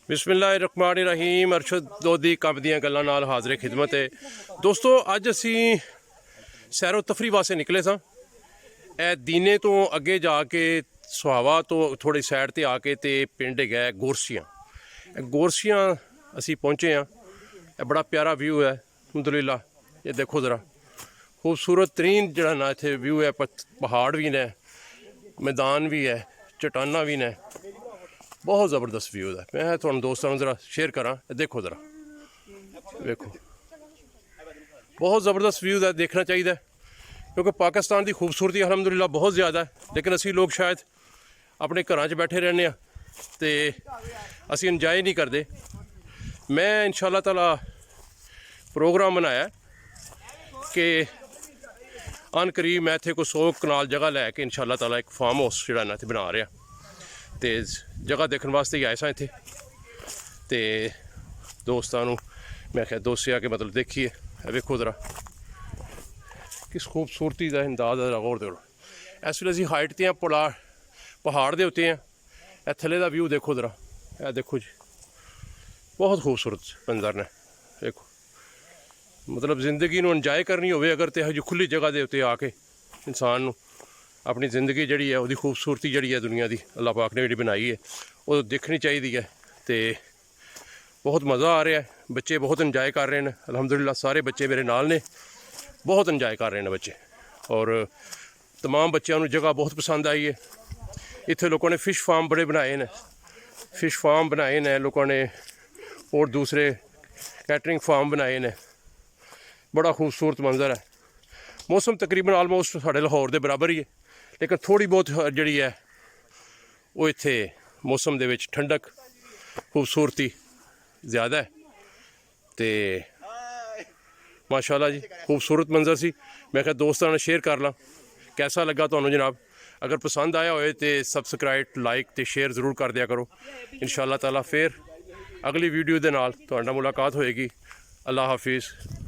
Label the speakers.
Speaker 1: बिस्मिल्लाहिर्रहमानिर्रहीम। अरशद लोधी कब ਦੀਆਂ ਗੱਲਾਂ ਨਾਲ ਹਾਜ਼ਰ ਖਿਦਮਤ ਹੈ। ਦੋਸਤੋ ਅੱਜ ਅਸੀਂ ਸੈਰੋ ਤਫਰੀਹ ਵਾਸਤੇ ਨਿਕਲੇ ਸਾਂ। ਇਹ ਦੀਨੇ ਤੋਂ ਅੱਗੇ ਜਾ ਕੇ ਸੁਹਾਵਾ ਤੋਂ ਥੋੜੀ ਸਾਈਡ ਤੇ ਆ ਕੇ ਤੇ ਪਿੰਡ ਹੈਗਾ ਗੋਰਸੀਆਂ। ਇਹ ਗੋਰਸੀਆਂ ਅਸੀਂ ਪਹੁੰਚੇ ਹਾਂ। ਇਹ ਬੜਾ ਪਿਆਰਾ ਵਿਊ ਹੈ ਅਲਹਮਦੁਲਿल्लाह। ਇਹ ਦੇਖੋ ਜ਼ਰਾ खूबसूरत तरीन जरा ना इत्थे व्यू है। पहाड़ भी ने, मैदान भी है, चट्टाना भी ने, बहुत ज़बरदस्त व्यू है। मैं तुहानू दोस्तों ज़रा शेयर करा। देखो ज़रा देखो बहुत ज़बरदस्त व्यू है, देखना चाहिए क्योंकि पाकिस्तान की खूबसूरती अलहमदुलिल्लाह बहुत ज़्यादा है, लेकिन असी लोग शायद अपने घर च बैठे रहने तो असी इंजॉय नहीं करते। मैं इंशाअल्लाह ताला प्रोग्राम बनाया कि अन करीब मैं इत्थे कोई 100 कनाल जगह लैके इंशाअल्लाह ताला एक फार्म हाउस जिहड़ा ना इत्थे बना रहा तो जगह देखने वास्ते ही आए सां इत्थे। तो दोस्तां नूं मैं आख्या दोस्ते आके मतलब देखिए वेखो जरा किस खूबसूरती का अंदाज़ जरा गौर करो। इस वेले असीं हाइट ते पहाड़ दे उत्ते हैं। थल्ले दा व्यू देखो जरा, यह देखो जी बहुत खूबसूरत मंजर ने। देखो मतलब जिंदगी नूं इंजॉय करनी होवे अगर तो हजू खुली जगह के उत्ते आके इंसान नूं अपनी जिंदगी जिहड़ी है उहदी खूबसूरती जिहड़ी है दुनिया की अल्लाह पाक ने जिहड़ी बनाई है वो देखनी चाहिए है। तो बहुत मज़ा आ रहा है, बच्चे बहुत इंजॉय कर रहे हैं अल्हम्दुलिल्लाह। सारे बच्चे मेरे नाल ने, बहुत इंजॉय कर रहे हैं बच्चे और तमाम बच्चों को जगह बहुत पसंद आई है। इत्थे लोगों ने फिश फार्म बड़े बनाए हैं, फिश फार्म बनाए हैं लोगों ने और दूसरे कैटरिंग फार्म बनाए हैं। बड़ा खूबसूरत मंजर है। मौसम तकरीबन आलमोस्ट साढ़े लाहौर के बराबर ही है, लेकिन थोड़ी बहुत जी है वो इत्थे मौसम दे विच ठंडक खूबसूरती ज़्यादा है। तो माशाअल्लाह जी खूबसूरत मंजर सी। मैं क्या दोस्तों ने शेयर कर ला। कैसा लगा तुहानू जनाब? अगर पसंद आया होए तो सबसक्राइब लाइक तो शेयर जरूर कर दिया करो। इंशाअल्लाह ताला फिर अगली वीडियो के नाल तुहाडे नाल मुलाकात होएगी। अल्लाह हाफिज़।